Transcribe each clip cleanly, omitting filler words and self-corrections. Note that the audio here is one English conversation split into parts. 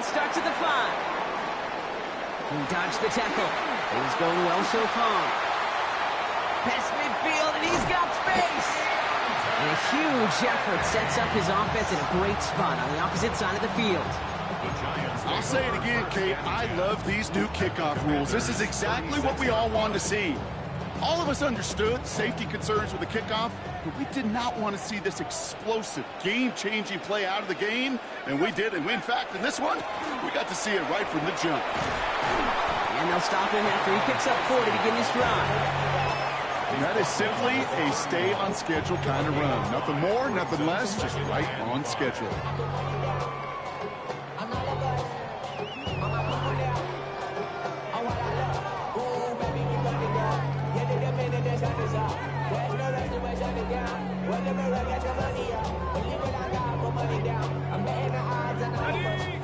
starts at the 5. He dodged the tackle. He's going well so far. Past midfield, and he's got space. And a huge effort sets up his offense in a great spot on the opposite side of the field. I'll say it again, Kate. I love these new kickoff rules. This is exactly what we all wanted to see. All of us understood safety concerns with the kickoff, but we did not want to see this explosive, game-changing play out of the game, and we did. And in fact, in this one, we got to see it right from the jump. And they'll stop him after he picks up 4 to begin this drive. And that is simply a stay-on-schedule kind of run. Nothing more, nothing less, just right on schedule.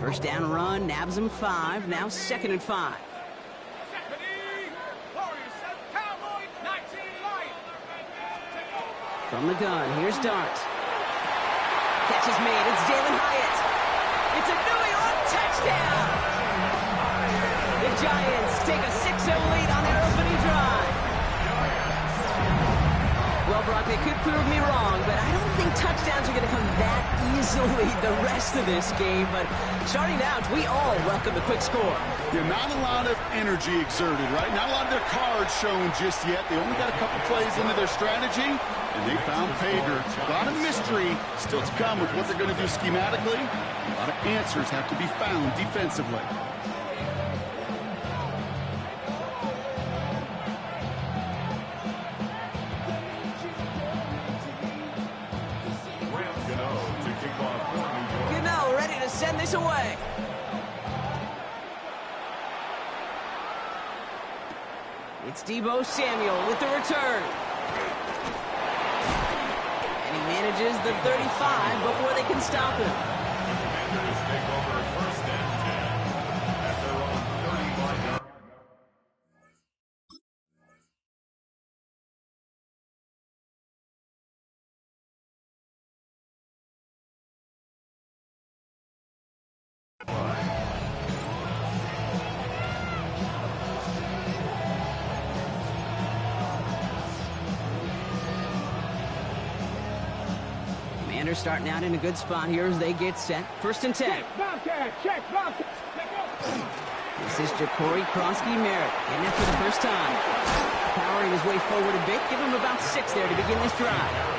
First down run, nabs him 5, now 2nd and 5. From the gun, here's Dart. Catch is made, it's Jalen Hyatt. It's a New York touchdown! The Giants take a 6-0 lead on their opening drive. Well, Brock, they could prove me wrong, but I don't think touchdowns are going to come that easily the rest of this game. But starting out, we all welcome the quick score. Yeah, not a lot of energy exerted, right? Not a lot of their cards shown just yet. They only got a couple plays into their strategy, and they found pay dirt. A lot of mystery still to come with what they're going to do schematically. A lot of answers have to be found defensively. Send this away. It's Deebo Samuel with the return. And he manages the 35 before they can stop him. Commanders starting out in a good spot here as they get set. 1st and 10. This is Ja'Cory Krosky-Merritt getting it for the first time. Powering his way forward a bit. Give him about 6 there to begin this drive.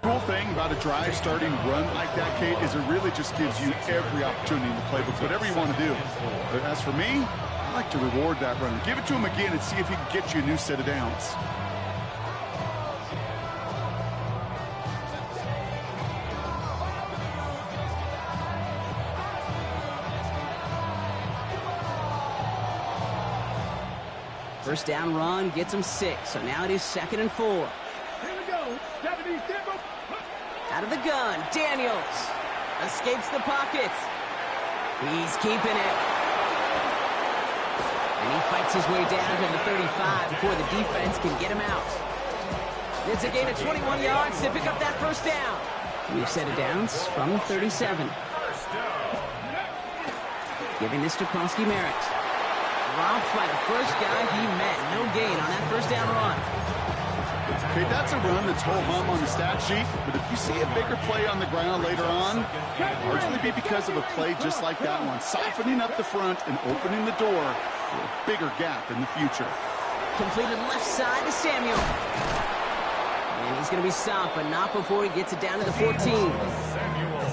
Cool thing about a drive starting run like that, Kate, is it really just gives you every opportunity in the playbook, whatever you want to do. But as for me, I like to reward that runner. Give it to him again and see if he can get you a new set of downs. First down run gets him 6, so now it is 2nd and 4. Here we go. Out of the gun, Daniels escapes the pocket. He's keeping it. And he fights his way down to the 35 before the defense can get him out. It's a gain of 21 yards to pick up that first down. We've set it downs from 37. Giving this to Krosky-Merritt. Dropped by the first guy he met. No gain on that first down run. Okay, that's a run that's ho-hum on the stat sheet, but if you see a bigger play on the ground later on, it'll largely be because of a play just like that one, softening up the front and opening the door for a bigger gap in the future. Completed left side to Samuel. And he's going to be stopped, but not before he gets it down to the 14.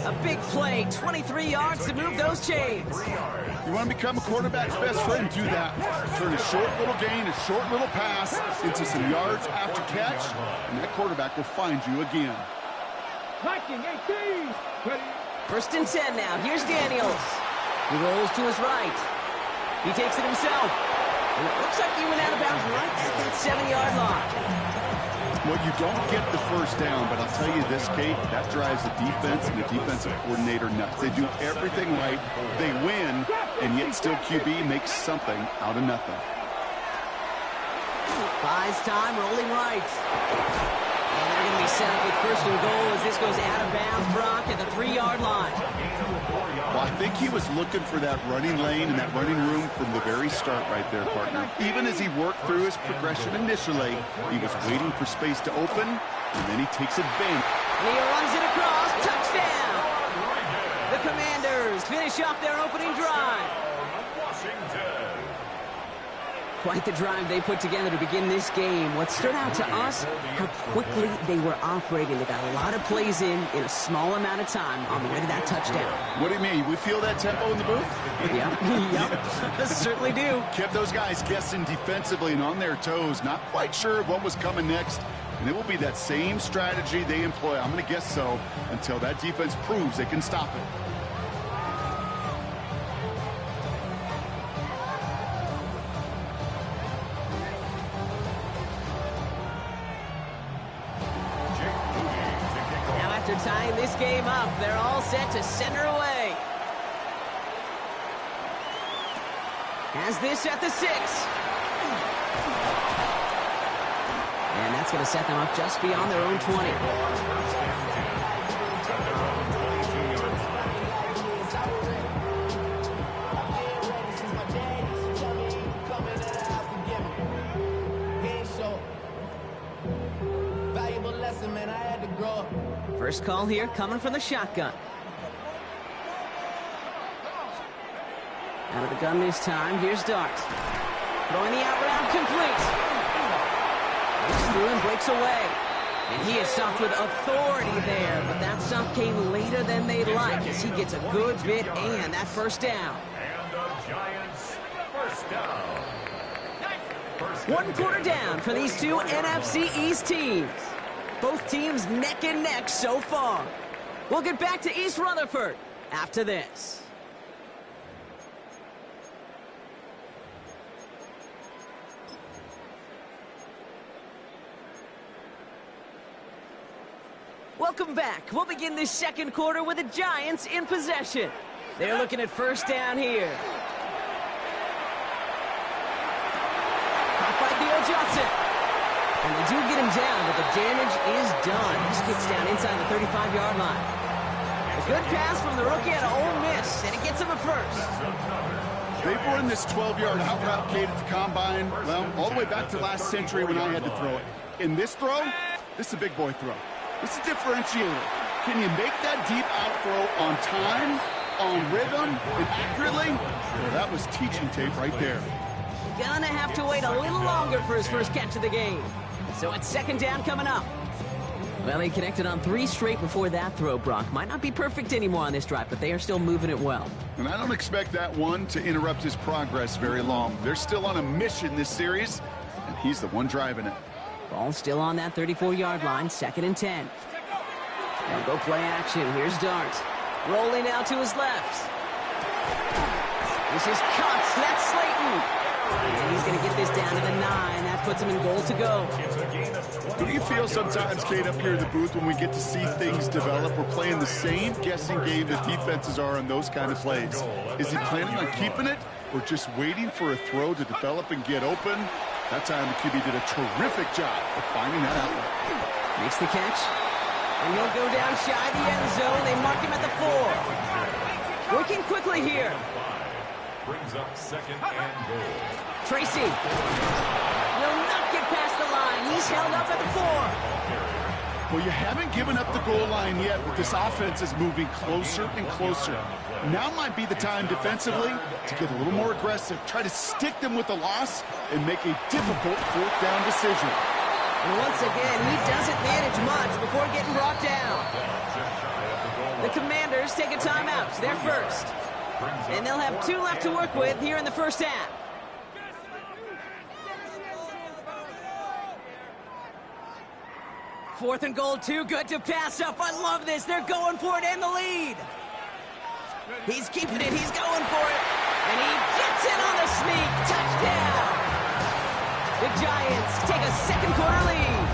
A big play, 23 yards to move those chains. You want to become a quarterback's best friend, do that. Turn a short little gain, a short little pass into some yards after catch, and that quarterback will find you again. First and 10 now. Here's Daniels. He rolls to his right. He takes it himself. And it looks like he went out of bounds right at that 7-yard line. Well, you don't get the first down, but I'll tell you this, Kate, that drives the defense and the defensive coordinator nuts. They do everything right. They win, and yet still QB makes something out of nothing. Buys time, rolling right. And they're going to be set up with first and goal as this goes out of bounds, Brock, at the 3-yard line. Well, I think he was looking for that running lane and that running room from the very start right there, partner. Even as he worked through his progression initially, he was waiting for space to open, and then he takes advantage. And he runs it across, touchdown! The Commanders finish off their opening drive. Quite the drive they put together to begin this game. What stood out to us, how quickly they were operating. They got a lot of plays in a small amount of time on the way to that touchdown. What do you mean? We feel that tempo in the booth? Yep, certainly do. Kept those guys guessing defensively and on their toes, not quite sure what was coming next. And it will be that same strategy they employ, I'm going to guess so, until that defense proves they can stop it. Tying this game up, they're all set to send her away. Has this at the 6. And that's going to set them up just beyond their own 20. First call here coming from the shotgun. Out of the gun this time. Here's Dart. Throwing the out route complete. Breaks through and breaks away. And he is stopped with authority there, but that stop came later than they'd like as he gets a good bit and that first down. And the Giants first down. One quarter down for these two NFC East teams. Both teams neck and neck so far. We'll get back to East Rutherford after this. Welcome back. We'll begin this second quarter with the Giants in possession. They're looking at first down here. Caught by Theo Johnson. And they do get him down, but the damage is done. He just gets down inside the 35-yard line. A good pass from the rookie out of Ole Miss, and it gets him a first. They've run this 12-yard out route, Kate, at the combine, well, all the way back to last century when I had to throw it. In this throw, this is a big boy throw. This is a differentiator. Can you make that deep out throw on time, on rhythm, and accurately? Well, that was teaching tape right there. Gonna have to wait a little longer for his first catch of the game. So it's second down coming up. Well, he connected on 3 straight before that throw, Brock. Might not be perfect anymore on this drive, but they are still moving it well. And I don't expect that one to interrupt his progress very long. They're still on a mission this series, and he's the one driving it. Ball still on that 34-yard line, second and 10. They'll go play action. Here's Dart. Rolling out to his left. This is Cuts. That's Slayton. And he's going to get this down to the 9. That puts him in goal to go. Do you feel sometimes, Kate, up here in the booth when we get to see things develop, we're playing the same guessing game that defenses are on those kind of plays? Is he planning on keeping it or just waiting for a throw to develop and get open? That time the QB did a terrific job of finding that outlet. Makes the catch. And he'll go down shy of the end zone. They mark him at the 4. Working quickly here. Brings up second and goal. Tracy will not get past the line. He's held up at the 4. Well, you haven't given up the goal line yet, but this offense is moving closer and closer. Now might be the time defensively to get a little more aggressive, try to stick them with the loss, and make a difficult fourth down decision. And once again, he doesn't manage much before getting brought down. The Commanders take a timeout. They're first. And they'll have 2 left to work with here in the first half. 4th and goal, too good to pass up. I love this. They're going for it and the lead. He's keeping it. He's going for it. And he gets in on the sneak. Touchdown. The Giants take a second quarter lead.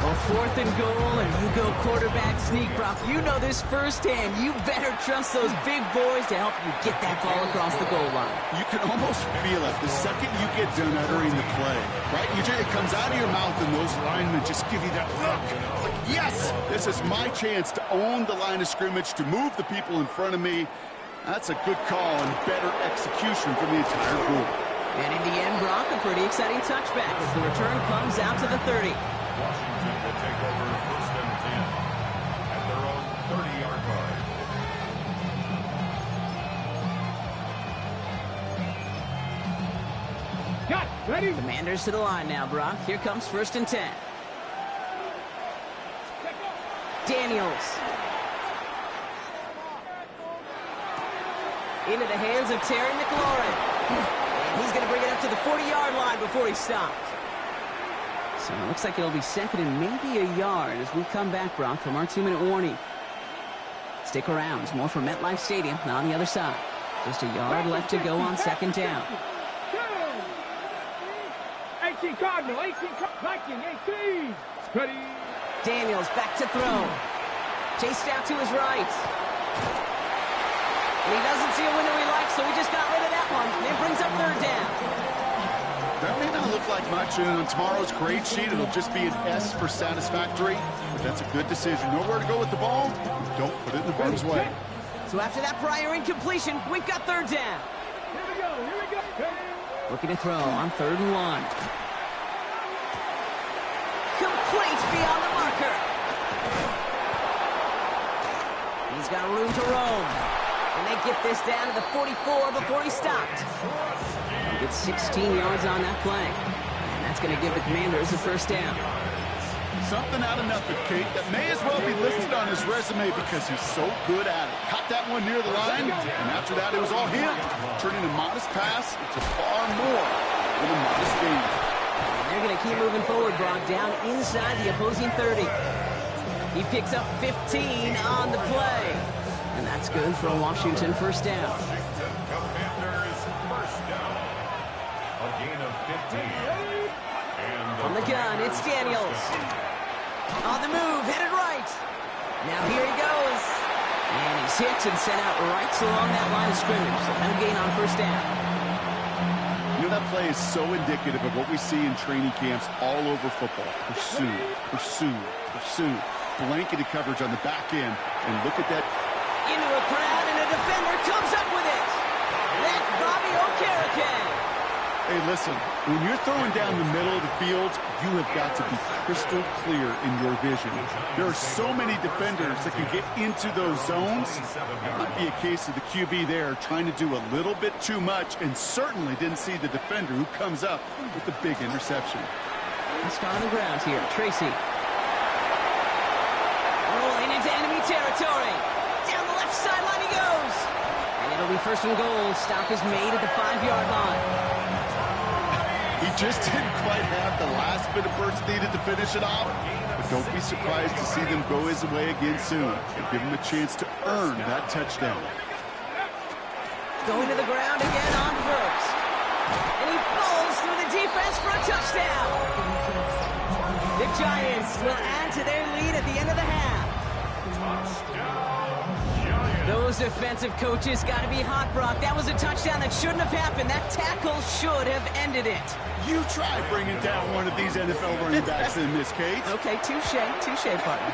Well, 4th and goal, and you go quarterback sneak, Brock. You know this firsthand. You better trust those big boys to help you get that ball across the goal line. You can almost feel it the second you get done uttering the play, right? It comes out of your mouth, and those linemen just give you that look. Like, yes, this is my chance to own the line of scrimmage, to move the people in front of me. That's a good call and better execution from the entire group. And in the end, Brock, a pretty exciting touchback as the return comes out to the 30. Washington will take over 1st and 10 at their own 30-yard line. Got ready. Commanders to the line now, Brock. Here comes 1st and 10. Daniels. Into the hands of Terry McLaurin. And he's going to bring it up to the 40-yard line before he stops. So it looks like it'll be 2nd and maybe a yard as we come back, Brock, from our 2-minute warning. Stick around. There's more from MetLife Stadium on the other side. Just a yard left to go on 2nd down. 18 Cardinal, 18 Viking, 18. Ready. Daniels back to throw. Chased out to his right. And he doesn't see a window he likes, so he just got rid of that one. And it brings up 3rd down. That may not look like much, and on tomorrow's grade sheet, it'll just be an S for satisfactory. But that's a good decision. Nowhere to go with the ball. Don't put it in the harm's way. So after that prior incompletion, we've got 3rd down. Here we go, here we go. Looking to throw on 3rd and 1. Complete beyond the marker. He's got room to roam. And they get this down to the 44 before he stopped. He gets 16 yards on that play. And that's going to give the Commanders a 1st down. Something out of nothing, Kate, that may as well be listed on his resume because he's so good at it. Caught that one near the line, and after that it was all him. Turning a modest pass into far more than a modest gain. And they're going to keep moving forward, Brock, down inside the opposing 30. He picks up 15 on the play. And that's good for a Washington 1st down. Commanders 1st down. A gain of 15. And On the gun, it's Daniels. On the move, headed right. Now here he goes. And he's hit and sent out right along that line of scrimmage. So no gain on 1st down. You know, that play is so indicative of what we see in training camps all over football. Pursue, pursue, pursue. Blanketed coverage on the back end. And look at that. Into a crowd, and a defender comes up with it. That's Bobby Okereke. Hey, listen, when you're throwing down the middle of the field, you have got to be crystal clear in your vision. There are so many defenders that can get into those zones. That might be a case of the QB there trying to do a little bit too much and certainly didn't see the defender who comes up with the big interception. Let's start on the ground here. Tracy. Rolling into enemy territory. Down the left sideline he goes. And it'll be 1st and goal. Stop is made at the 5-yard line. He just didn't quite have the last bit of burst needed to finish it off. But don't be surprised to see them go his way again soon. And give him a chance to earn that touchdown. Going to the ground again on 1st. And he falls through the defense for a touchdown. The Giants will add to their lead at the end of the half. Those defensive coaches got to be hot, Brock. That was a touchdown that shouldn't have happened. That tackle should have ended it. You try bringing down one of these NFL running backs in this case. Okay, touche, partner.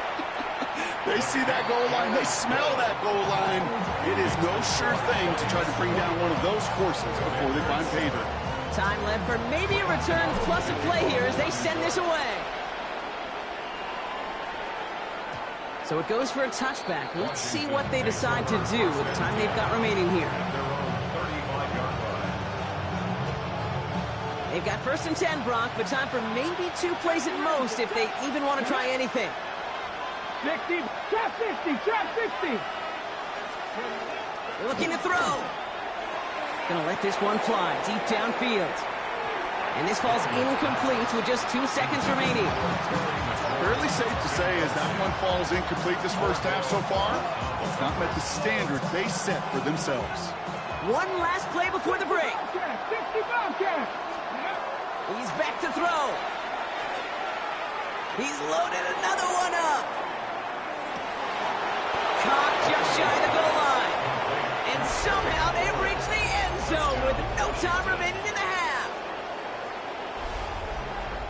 They see that goal line. They smell that goal line. It is no sure thing to try to bring down one of those horses before they find pay dirt. Time left for maybe a return plus a play here as they send this away. So it goes for a touchback. Let's see what they decide to do with the time they've got remaining here. They've got 1st and 10, Brock, but time for maybe 2 plays at most if they even want to try anything. 60, trap 60, trap 60. Looking to throw. Gonna let this one fly deep downfield. And this falls incomplete with just 2 seconds remaining. Fairly safe to say as that one falls incomplete this first half so far, it's not met the standard they set for themselves. One last play before the break. 65 catch. He's back to throw. He's loaded another one up. Caught just shy of the goal line. And somehow they've reached the end zone with no time remaining in the half.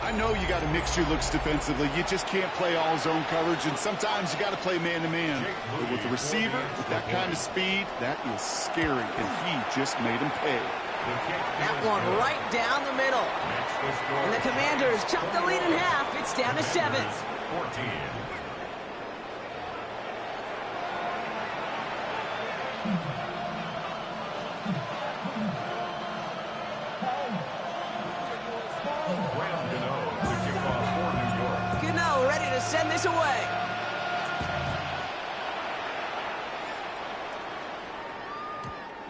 I know you got to mix your looks defensively. You just can't play all zone coverage, and sometimes you got to play man-to-man. But with the receiver, with that kind of speed, that is scary, and he just made him pay. That one right down the middle. And the Commanders chop the lead in half. It's down to 7. 14. Gano ready to send this away.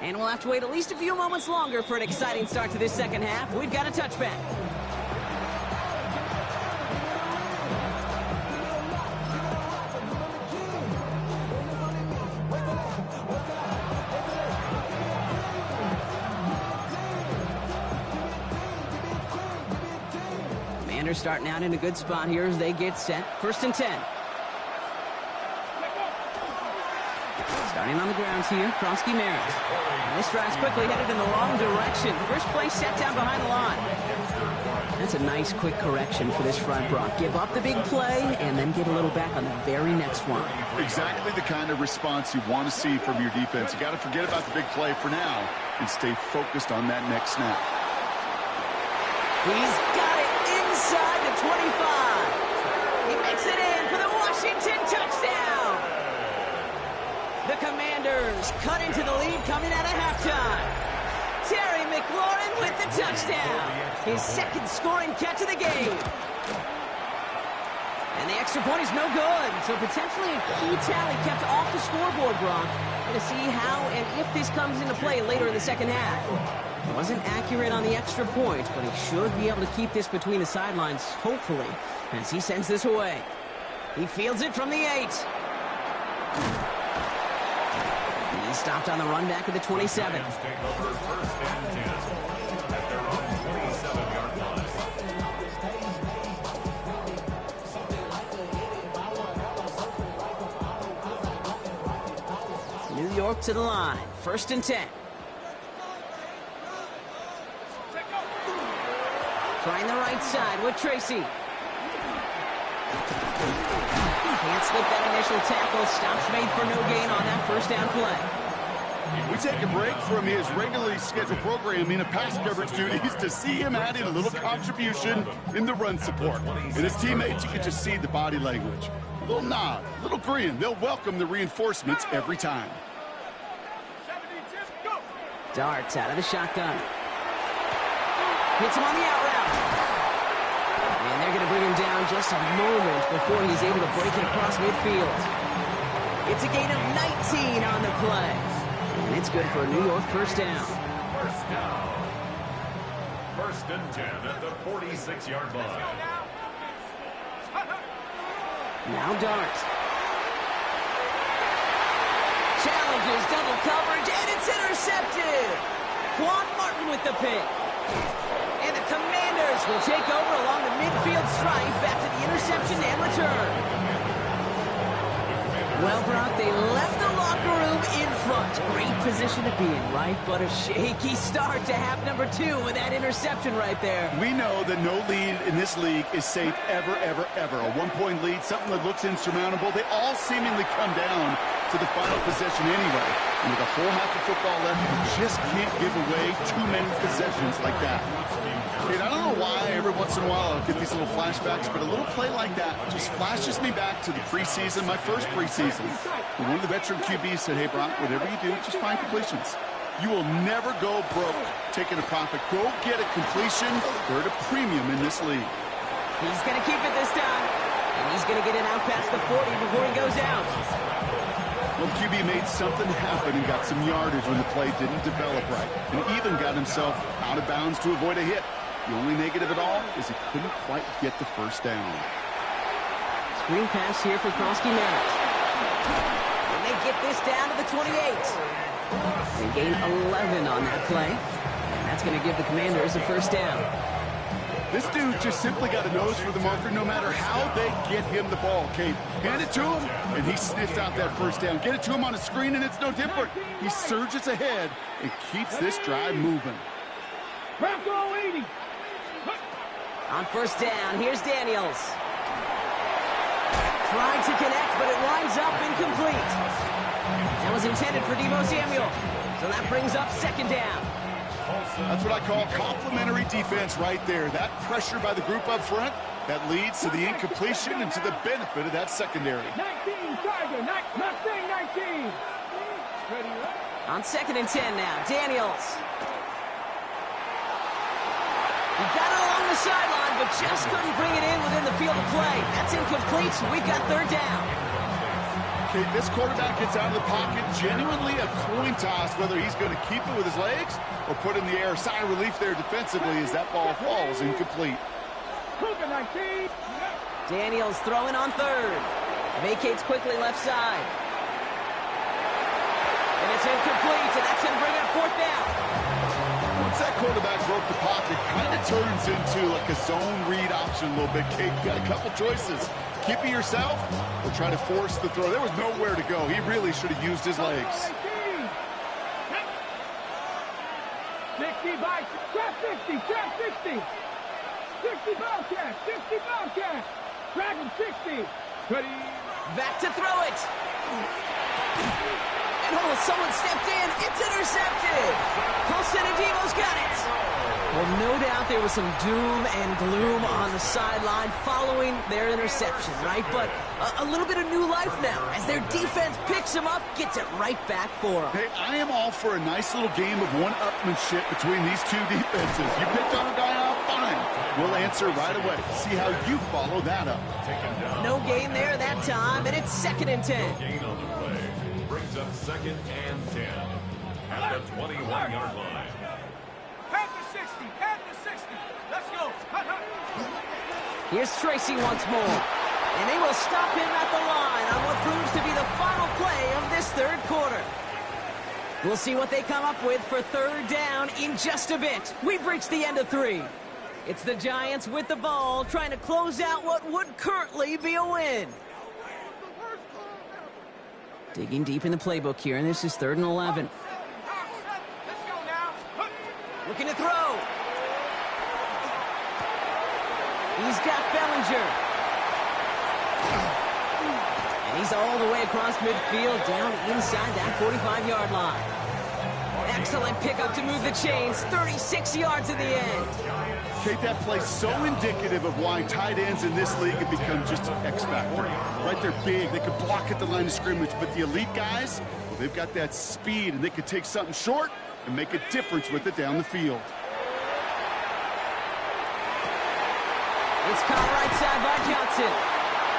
And we'll have to wait at least a few moments longer for an exciting start to this second half. We've got a touchback. Commanders starting out in a good spot here as they get set. 1st and 10. Starting on the grounds here, Kronsky Merritt. And this drive's quickly headed in the wrong direction. First play set down behind the line. That's a nice quick correction for this front, Brock. Give up the big play and then get a little back on the very next one. Exactly the kind of response you want to see from your defense. You got to forget about the big play for now and stay focused on that next snap. He's got it inside the 25. He makes it in for the Washington touchdown. The Commanders cut into the lead coming out of halftime. Terry McLaurin with the touchdown. His second scoring catch of the game. And the extra point is no good. So potentially a key tally kept off the scoreboard, Brock. To see how and if this comes into play later in the second half. He wasn't accurate on the extra point, but he should be able to keep this between the sidelines, hopefully, as he sends this away. He fields it from the 8. He stopped on the run back at the 27. Take over 1st and 10 at their own 27-yard line. New York to the line. 1st and 10. Trying the right side with Tracy. Can't slip that initial tackle. Stops made for no gain on that first down play. We take a break from his regularly scheduled programming of pass coverage duties to see him add in a little contribution in the run support. And his teammates, you can just see the body language. A little nod, a little grin. They'll welcome the reinforcements every time. Darts out of the shotgun. Hits him on the out route. And they're going to bring him down just a moment before he's able to break it across midfield. It's a gain of 19 on the play. And it's good for a New York first down. First down. 1st and 10 at the 46-yard line. Now Dart. Challenges double coverage, and it's intercepted. Quan Martin with the pick. And the Commanders will take over along the midfield stripe after the interception and return. Well, Brock, they left the locker room in front. Great position to be in, right? But a shaky start to half number 2 with that interception right there. We know that no lead in this league is safe ever, ever, ever. A one-point lead, something that looks insurmountable. They all seemingly come down to the final possession anyway. And with a whole half of football left, you just can't give away too many possessions like that. And I don't know why every once in a while I'll get these little flashbacks, but a little play like that just flashes me back to the preseason, my first preseason. And one of the veteran QBs said, hey, Brock, whatever you do, just find completions. You will never go broke taking a profit. Go get a completion. They're at a premium in this league. He's going to keep it this time. And he's going to get it out past the 40 before he goes out. Well, the QB made something happen and got some yardage when the play didn't develop right. And even got himself out of bounds to avoid a hit. The only negative at all is he couldn't quite get the first down. Screen pass here for Krosky Merritt. And they get this down to the 28. They gain 11 on that play. And that's going to give the Commanders a first down. This dude just simply got a nose for the marker no matter how they get him the ball, Kate. Hand it to him, and he sniffs out that first down. Get it to him on a screen, and it's no different. He surges ahead and keeps this drive moving. Bronco 80. On first down, here's Daniels. Tried to connect, but it winds up incomplete. That was intended for Deebo Samuel. So that brings up second down. That's what I call complementary defense right there. That pressure by the group up front, that leads to the incompletion and to the benefit of that secondary. 19, Tiger, Mustang 19. Ready, On 2nd and 10 now, Daniels. He got it along the sideline, but just couldn't bring it in within the field of play. That's incomplete, so we've got third down. Okay, this quarterback gets out of the pocket, genuinely a coin toss, whether he's going to keep it with his legs or put in the air. Sigh of relief there defensively as that ball falls incomplete. Cougar 19. Daniels throwing on third. Vacates quickly left side. And it's incomplete, and that's going to bring up fourth down. Once that quarterback broke the pocket, kind of turns into like a zone read option a little bit. Kate, got a couple choices. Keep it yourself or try to force the throw. There was nowhere to go. He really should have used his legs. 60 by trap 60, trap 60. 60 Bobcat, 60 Bobcat. Dragon 60. Ready. Back to throw it. And oh, someone stepped in. It's intercepted. Colson and Deebo's got it. Well, no doubt there was some doom and gloom on the sideline following their interception, right? But a little bit of new life now as their defense picks them up, gets it right back for them. Hey, I am all for a nice little game of one-upmanship between these two defenses. You picked on a guy off, fine. We'll answer right away. See how you follow that up. No gain there that time, and it's 2nd and 10. No gain on the play. Brings up 2nd and 10 at the 21-yard line. Head to 60, head to 60. Let's go. Here's Tracy once more. And they will stop him at the line on what proves to be the final play of this third quarter. We'll see what they come up with for third down in just a bit. We've reached the end of 3. It's the Giants with the ball, trying to close out what would currently be a win. Digging deep in the playbook here, and this is 3rd and 11. Let's go now. Looking to throw. He's got Bellinger. And he's all the way across midfield, down inside that 45-yard line. Excellent pickup to move the chains, 36 yards in the end. Kate, that play's so indicative of why tight ends in this league have become just an X factor. Right, they're big, they can block at the line of scrimmage, but the elite guys, well, they've got that speed, and they can take something short and make a difference with it down the field. It's caught right side by Johnson.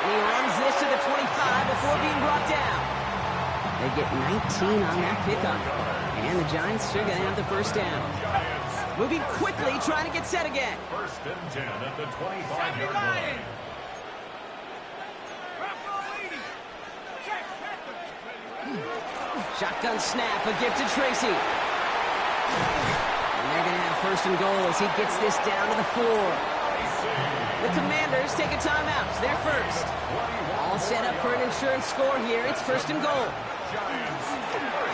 And he runs this to the 25 before being brought down. They get 19 on that pickup. And the Giants are going to have the first down. Moving quickly, trying to get set again. 1st and 10 at the 25-yard line. Shotgun snap, a gift to Tracy. And they're going to have 1st and goal as he gets this down to the 4. The Commanders take a timeout. They're first. All set up for an insurance score here. It's 1st and goal.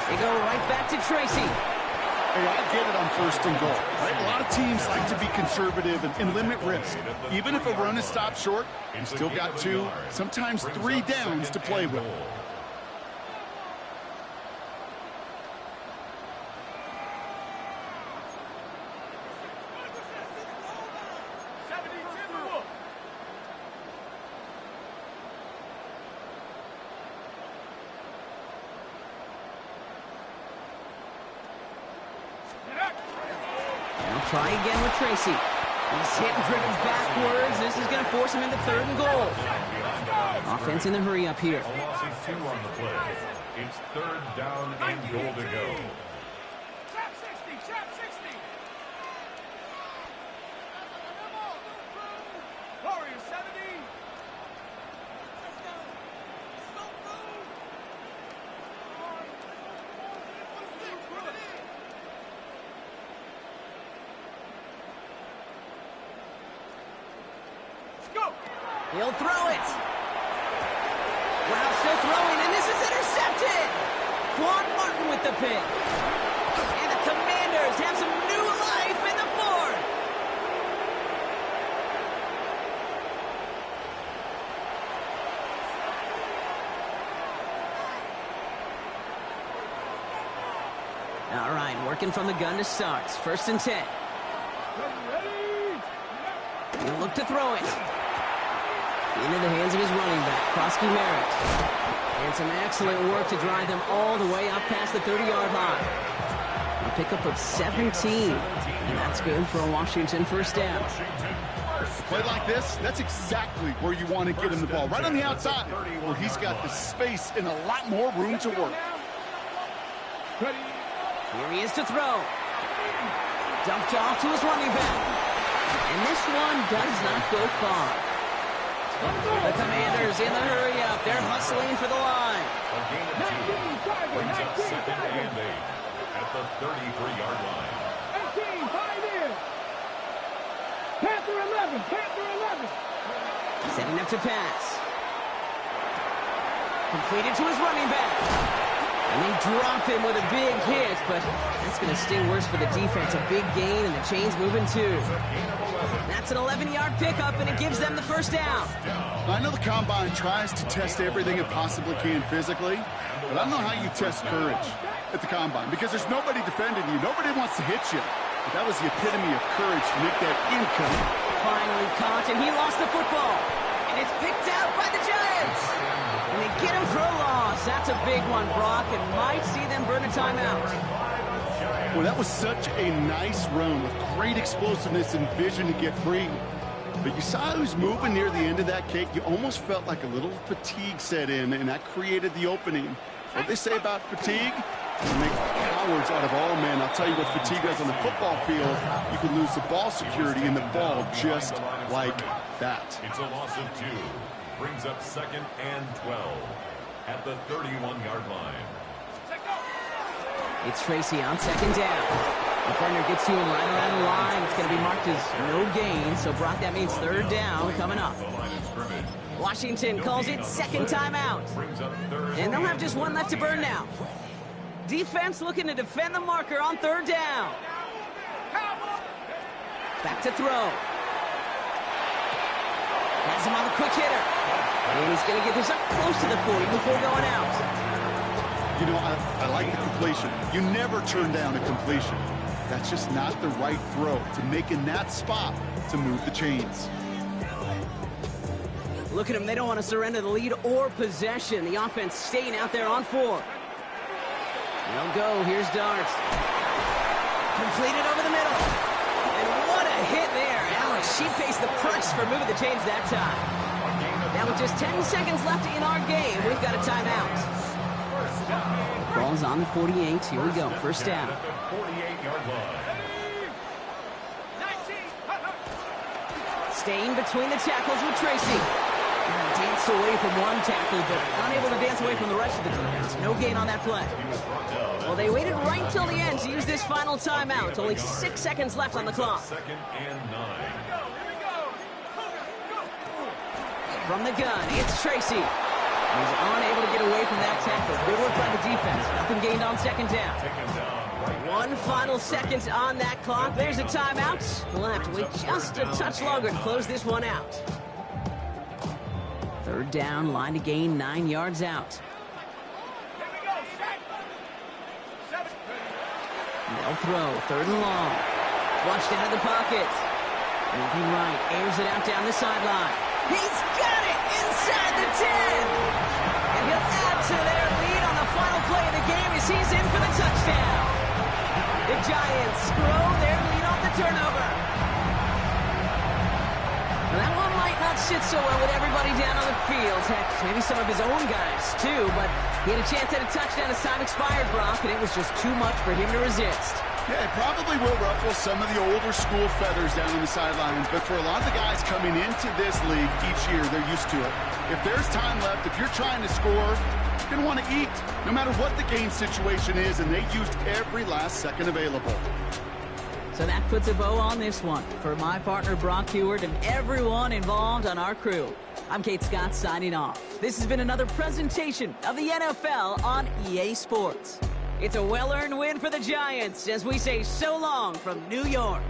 They go right back to Tracy. Hey, I get it on 1st and goal. Right? A lot of teams like to be conservative and limit risk. Even if a run is stopped short, you still got 2, sometimes 3 downs to play with. Try again with Tracy. He's hit and driven backwards. This is going to force him into 3rd and goal. Offense in the hurry up here. A loss of 2 on the play. It's 3rd down and goal to go. Trap 60, trap 60. He'll throw it. Wow, still throwing, and this is intercepted. Quan Martin with the pick. And the Commanders have some new life in the fourth. All right, working from the gun to start. 1st and 10. He'll look to throw it. Into the hands of his running back, Krosky Merritt. And some excellent work to drive them all the way up past the 30-yard line. A pickup of 17. And that's good for a Washington 1st down. A play like this, that's exactly where you want to get him the ball. Right on the outside, where he's got the space and a lot more room to work. Here he is to throw. Dumped off to his running back. And this one does not go far. The Commanders in the hurry-up. They're hustling for the line. A gain of 2 brings up 2nd and 8 at the 33-yard line. 18, 5 in. Panther 11, Panther 11. Setting up to pass. Completed to his running back. And they drop him with a big hit, but that's going to sting worse for the defense. A big gain, and the chain's moving too. That's an 11-yard pickup, and it gives them the 1st down. I know the Combine tries to test everything it possibly can physically, but I don't know how you test courage at the Combine, because there's nobody defending you. Nobody wants to hit you. But that was the epitome of courage to make that income. Finally caught, and he lost the football. And it's picked out by the Giants. And they get him for a loss. That's a big one, Brock, and might see them burn a timeout. Well, that was such a nice run with great explosiveness and vision to get free. But you saw who's moving near the end of that kick. You almost felt like a little fatigue set in, and that created the opening. What they say about fatigue? You make cowards out of all men. I'll tell you what fatigue does on the football field. You can lose the ball security in the ball just like that. It's a loss of 2. Brings up 2nd and 12 at the 31-yard line. It's Tracy on 2nd down. Defender gets to him right around the line. It's going to be marked as no gain. So, Brock, that means 3rd down coming up. Washington calls it 2nd timeout. And they'll have just one left to burn now. Defense looking to defend the marker on 3rd down. Back to throw. Has him on the quick hitter. And he's going to get this up close to the 40 before going out. You know, I like the completion. You never turn down a completion. That's just not the right throw to make in that spot to move the chains. Look at them. They don't want to surrender the lead or possession. The offense staying out there on 4. They'll go. Here's Darts. Completed over the middle. And what a hit there. Alex, she faced the price for moving the chains that time. Now with just 10 seconds left in our game, we've got a timeout. Ball's on the 48. Here we go. 1st down. 48-yard line. Staying between the tackles with Tracy. Danced away from one tackle, but unable to dance away from the rest of the defense. No gain on that play. Well, they waited right till the end to use this final timeout. Only 6 seconds left on the clock. 2nd and 9. From the gun, it's Tracy. He's unable to get away from that tackle. Good work by the defense. Nothing gained on 2nd down. One final second on that clock. There's a timeout. We'll have to wait just a touch longer to close this one out. 3rd down, line to gain 9 yards out. They'll throw, 3rd and long. Flushed out of the pocket. Moving right, airs it out down the sideline. He's got it inside the 10. And he'll add to their lead on the final play of the game as he's in for the touchdown. The Giants grow their lead off the turnover. Well, that one might not sit so well with everybody down on the field. Heck, maybe some of his own guys, too. But he had a chance at a touchdown as time expired, Brock, and it was just too much for him to resist. Yeah, it probably will ruffle some of the older school feathers down on the sidelines, but for a lot of the guys coming into this league each year, they're used to it. If there's time left, if you're trying to score, you're going to want to eat, no matter what the game situation is, and they used every last second available. So that puts a bow on this one for my partner, Brock Heward, and everyone involved on our crew. I'm Kate Scott signing off. This has been another presentation of the NFL on EA Sports. It's a well-earned win for the Giants as we say so long from New York.